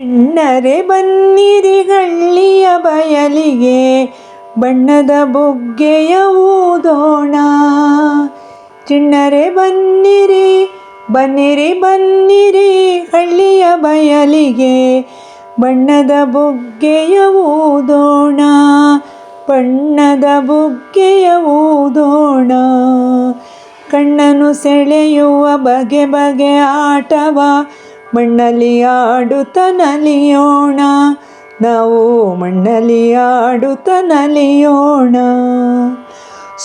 ಚಿಣ್ಣರೆ ಬನ್ನಿರಿ ಹಳ್ಳಿಯ ಬಯಲಿಗೆ, ಬಣ್ಣದ ಬುಗ್ಗೆಯ ಊದೋಣ. ಚಿಣ್ಣರೆ ಬನ್ನಿರಿ ಬನ್ನಿರಿ ಬನ್ನಿರಿ ಹಳ್ಳಿಯ ಬಯಲಿಗೆ, ಬಣ್ಣದ ಬುಗ್ಗೆಯ ಊದೋಣ. ಬಣ್ಣದ ಬುಗ್ಗೆಯ ಊದೋಣ. ಕಣ್ಣನ್ನು ಸೆಳೆಯುವ ಬಗೆ ಬಗೆ ಆಟವ ಮಣ್ಣಲ್ಲಿ ಆಡುತ್ತ ನಲಿಯೋಣ. ನಾವು ಮಣ್ಣಲ್ಲಿ ಆಡುತ್ತ ನಲಿಯೋಣ.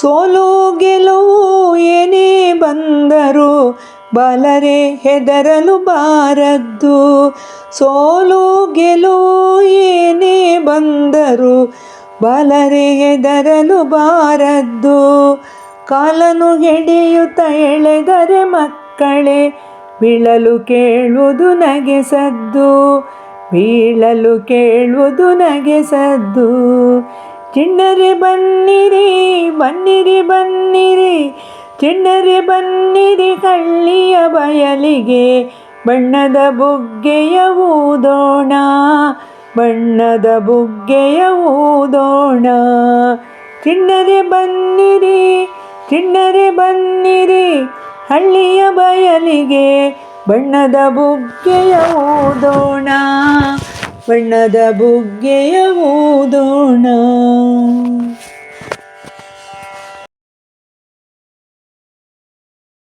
ಸೋಲು ಗೆಲುವು ಏನೇ ಬಂದರೂ ಬಾಲರೆ ಹೆದರಲು ಬಾರದ್ದು. ಸೋಲು ಗೆಲುವು ಏನೇ ಬಂದರೂ ಬಾಲರೆ ಹೆದರಲು ಬಾರದ್ದು. ಕಾಲನು ಹಿಡಿಯುತ್ತ ಎಳೆದರೆ ಮಕ್ಕಳೇ, ಬೀಳಲು ಕೇಳುವುದು ನಗೆ ಸದ್ದು. ಬೀಳಲು ಕೇಳುವುದು ನಗೆ ಸದ್ದು. ಚಿಣ್ಣರೆ ಬನ್ನಿರಿ ಬನ್ನಿರಿ ಬನ್ನಿರಿ, ಚಿಣ್ಣರೆ ಬನ್ನಿರಿ ಹಳ್ಳಿಯ ಬಯಲಿಗೆ, ಬಣ್ಣದ ಬುಗ್ಗೆಯ ಊದೋಣ. ಬಣ್ಣದ ಬುಗ್ಗೆಯ ಊದೋಣ. ಚಿಣ್ಣರೆ ಬನ್ನಿರಿ ಚಿಣ್ಣರೆ ಬನ್ನಿರಿ ಹಳ್ಳಿಯ ಬಯಲಿಗೆ, ಬಣ್ಣದ ಬುಗ್ಗೆಯ ಊದೋಣ. ಬಣ್ಣದ ಬುಗ್ಗೆಯ ಊದೋಣ.